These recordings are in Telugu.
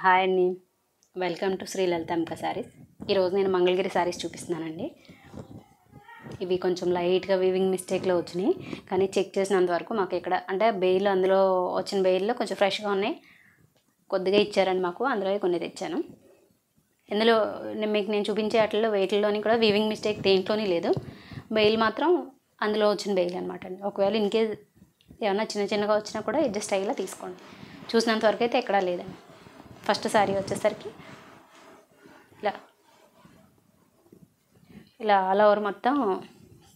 హాయ్ అండి, వెల్కమ్ టు శ్రీ లలితాంబిక శారీస్. ఈరోజు నేను మంగళగిరి శారీస్ చూపిస్తున్నానండి. ఇవి కొంచెం లైట్గా వీవింగ్ మిస్టేక్లో వచ్చినాయి, కానీ చెక్ చేసినంత వరకు మాకు ఇక్కడ అంటే బెయిల్ అందులో వచ్చిన బెయిల్లో కొంచెం ఫ్రెష్గా ఉన్నాయి, కొద్దిగా ఇచ్చారండి మాకు, అందులో కొన్ని తెచ్చాను. ఇందులో మీకు నేను చూపించే వాటిల్లో వెయిట్లోని కూడా వీవింగ్ మిస్టేక్ దేంట్లోనే లేదు. బెయిల్ మాత్రం అందులో వచ్చిన బెయిల్ అనమాట అండి. ఒకవేళ ఇన్కేస్ ఏమన్నా చిన్నగా వచ్చినా కూడా అడ్జస్ట్ అయ్యేలా తీసుకోండి. చూసినంత వరకు అయితే ఎక్కడా లేదండి. ఫస్ట్ శారీ వచ్చేసరికి ఇలా ఆల్ ఓవర్ మొత్తం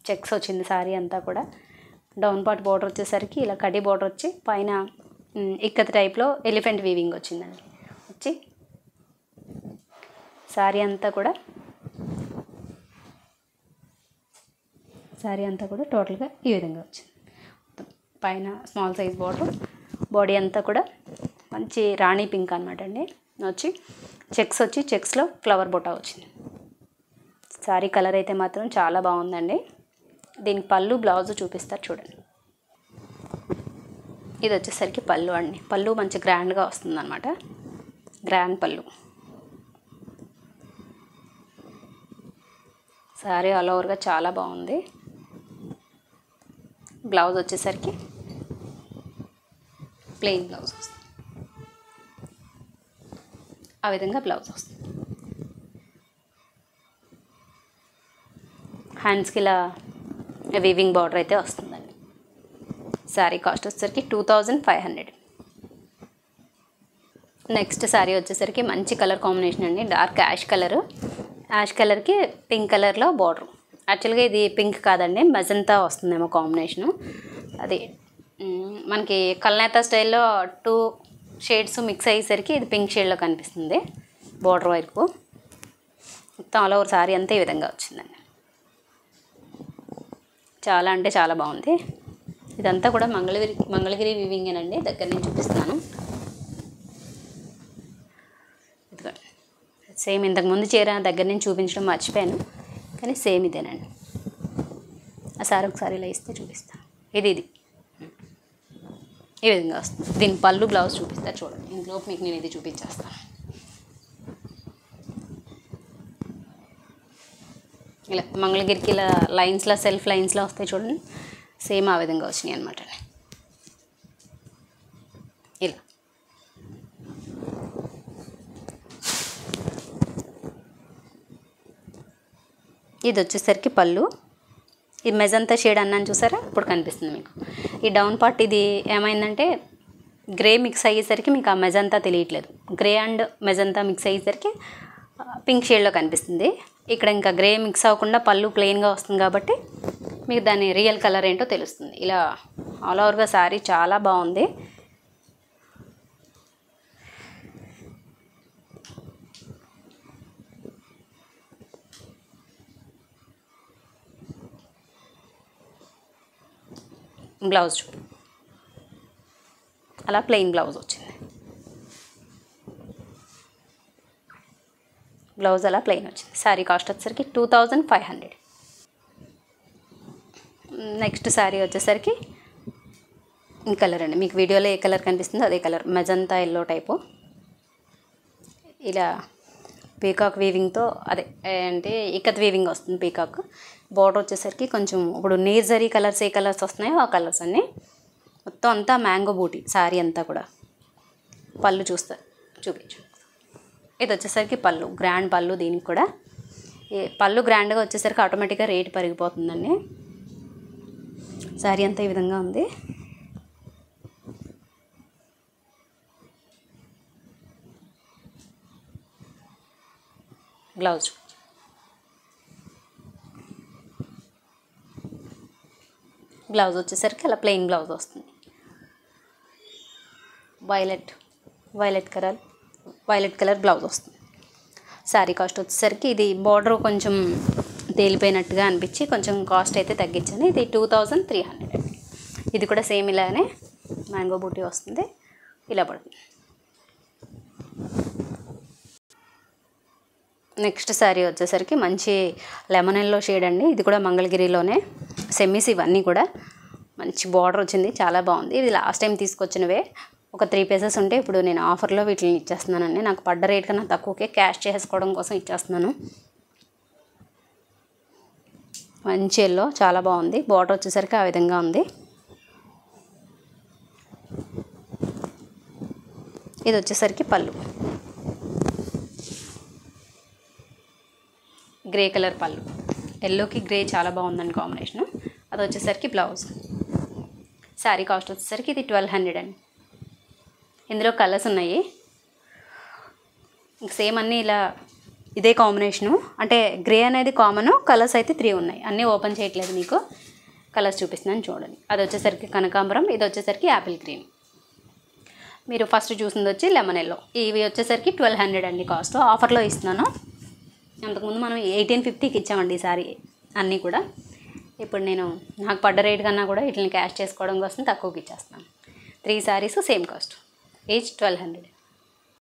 చెక్స్ వచ్చింది. శారీ అంతా కూడా డౌన్ పార్ట్ బోర్డర్ వచ్చేసరికి ఇలా కడ్డీ బోర్డర్ వచ్చి పైన ఇక్కత్ టైప్లో ఎలిఫెంట్ వీవింగ్ వచ్చిందండి. వచ్చి శారీ అంతా కూడా టోటల్గా ఈ విధంగా వచ్చింది. పైన స్మాల్ సైజ్ బోర్డర్, బాడీ అంతా కూడా మంచి రాణి పింక్ అనమాట అండి. వచ్చి చెక్స్లో ఫ్లవర్ బొటా వచ్చింది. శారీ కలర్ అయితే మాత్రం చాలా బాగుందండి. దీనికి పళ్ళు బ్లౌజ్ చూపిస్తారు చూడండి. ఇది వచ్చేసరికి పళ్ళు అండి. పళ్ళు మంచి గ్రాండ్గా వస్తుంది అనమాట, గ్రాండ్ పళ్ళు. శారీ ఆల్ ఓవర్గా చాలా బాగుంది. బ్లౌజ్ వచ్చేసరికి ప్లెయిన్ బ్లౌజ్ వస్తుంది. ఆ విధంగా బ్లౌజ్ వస్తుంది. హ్యాండ్స్కి ఇలా వీవింగ్ బార్డర్ అయితే వస్తుందండి. శారీ కాస్ట్ వచ్చేసరికి 2500. నెక్స్ట్ శారీ వచ్చేసరికి మంచి కలర్ కాంబినేషన్ అండి. డార్క్ యాష్ కలర్కి పింక్ కలర్లో బార్డర్. యాక్చువల్గా ఇది పింక్ కాదండి, మెజంతా వస్తుందేమో కాంబినేషను. అది మనకి కల్నేత స్టైల్లో 2 షేడ్స్ మిక్స్ అయ్యేసరికి ఇది పింక్ షేడ్లో కనిపిస్తుంది. బార్డర్ వైపు మొత్తం ఆల్ ఓవర్ శారీ అంతా ఈ విధంగా వచ్చిందండి. చాలా అంటే చాలా బాగుంది. ఇదంతా కూడా మంగళగిరి వీవింగేనండి. దగ్గర నుంచి చూపిస్తాను. ఇదిగోండి, సేమ్ ఇంతకుముందు చీర దగ్గర నుంచి చూపించడం మర్చిపోయాను, కానీ సేమ్ ఇదేనండి. ఆ శారీ ఒకసారి ఇలా ఇస్తే చూపిస్తాను. ఇది ఈ విధంగా వస్తుంది. దీని పళ్ళు బ్లౌజ్ చూపిస్తారు చూడండి. ఇందులో మీకు నేను ఇది చూపించేస్తాను. ఇలా మంగళగిరికి ఇలా లైన్స్లో సెల్ఫ్ లైన్స్లో వస్తాయి చూడండి, సేమ్ ఆ విధంగా వచ్చినాయి అనమాట. ఇలా ఇది వచ్చేసరికి పళ్ళు. ఈ మెజంతా షేడ్ అన్నాను చూసారా, ఇప్పుడు కనిపిస్తుంది మీకు. ఈ డౌన్ పార్ట్ ఇది ఏమైందంటే గ్రే మిక్స్ అయ్యేసరికి మీకు ఆ మెజంతా తెలియట్లేదు. గ్రే అండ్ మెజంతా మిక్స్ అయ్యేసరికి పింక్ షేడ్లో కనిపిస్తుంది. ఇక్కడ ఇంకా గ్రే మిక్స్ అవ్వకుండా పళ్ళు ప్లెయిన్గా వస్తుంది కాబట్టి మీకు దాని రియల్ కలర్ ఏంటో తెలుస్తుంది. ఇలా ఆల్ ఓవర్గా శారీ చాలా బాగుంది. బ్లౌజ్ అలా ప్లెయిన్ బ్లౌజ్ వచ్చింది. బ్లౌజ్ అలా ప్లెయిన్ వచ్చింది. శారీ కాస్ట్ వచ్చేసరికి 2500. నెక్స్ట్ శారీ వచ్చేసరికి ఈ కలర్ అండి. మీకు వీడియోలో ఏ కలర్ కనిపిస్తుందో అదే కలర్, మెజంతా ఎల్లో టైపు. ఇలా పీకాక్ వీవింగ్తో అదే అంటే ఇక్కత్ వీవింగ్ వస్తుంది. పీకాక్ బార్డర్ వచ్చేసరికి కొంచెం ఇప్పుడు నీర్ జరీ కలర్స్ ఏ కలర్స్ వస్తున్నాయో ఆ కలర్స్ అన్నీ. మొత్తం అంతా మ్యాంగో బూటీ శారీ అంతా కూడా. పళ్ళు చూపించు. ఇది వచ్చేసరికి పళ్ళు, గ్రాండ్ పళ్ళు. దీనికి కూడా పళ్ళు గ్రాండ్గా వచ్చేసరికి ఆటోమేటిక్గా రేట్ పెరిగిపోతుందండి. శారీ అంతా ఈ విధంగా ఉంది. బ్లౌజ్ వచ్చేసరికి అలా ప్లెయిన్ బ్లౌజ్ వస్తుంది. వైలెట్ కలర్ బ్లౌజ్ వస్తుంది. శారీ కాస్ట్ వచ్చేసరికి ఇది బార్డర్ కొంచెం తేలిపోయినట్టుగా అనిపించి కొంచెం కాస్ట్ అయితే తగ్గించాను. ఇది 2300. ఇది కూడా సేమ్ ఇలానే మ్యాంగో బూటీ వస్తుంది, ఇలా పడుతుంది. నెక్స్ట్ శారీ వచ్చేసరికి మంచి లెమన్ ఎల్లో షేడ్ అండి. ఇది కూడా మంగళగిరిలోనే సెమీస్. ఇవన్నీ కూడా మంచి బార్డర్ వచ్చింది, చాలా బాగుంది. ఇది లాస్ట్ టైం తీసుకొచ్చినవే. ఒక 3 పీసెస్ ఉంటే ఇప్పుడు నేను ఆఫర్లో వీటిని ఇచ్చేస్తున్నానండి. నాకు పడ్డ రేట్ కన్నా తక్కువకే క్యాష్ చేసుకోవడం కోసం ఇచ్చేస్తున్నాను. మంచి ఎల్లో, చాలా బాగుంది. బార్డర్ వచ్చేసరికి ఆ విధంగా ఉంది. ఇది వచ్చేసరికి పళ్ళు, గ్రే కలర్ పళ్ళు. ఎల్లోకి గ్రే చాలా బాగుందండి కాంబినేషను. అది వచ్చేసరికి బ్లౌజ్. శారీ కాస్ట్ వచ్చేసరికి ఇది 1200 అండి. ఇందులో కలర్స్ ఉన్నాయి. సేమ్ అన్నీ ఇలా ఇదే కాంబినేషను, అంటే గ్రే అనేది కామను, కలర్స్ అయితే 3 ఉన్నాయి. అన్నీ ఓపెన్ చేయట్లేదు, మీకు కలర్స్ చూపిస్తున్నాను చూడండి. అది వచ్చేసరికి కనకాంబరం, ఇది వచ్చేసరికి యాపిల్ గ్రీన్. మీరు ఫస్ట్ చూసింది వచ్చి లెమన్ ఎల్లో. ఇవి వచ్చేసరికి 1200 అండి కాస్ట్. ఆఫర్లో ఇస్తున్నాను. అంతకుముందు మనం 1850కి ఇచ్చామండి ఈ సారీ అన్నీ కూడా. ఇప్పుడు నేను నాకు పడ్డ రేట్ కన్నా కూడా వీటిని క్యాష్ చేసుకోవడం కోసం తక్కువకి ఇచ్చేస్తున్నాను. 3 సారీస్ సేమ్ కాస్ట్, ఈచ్ 1200.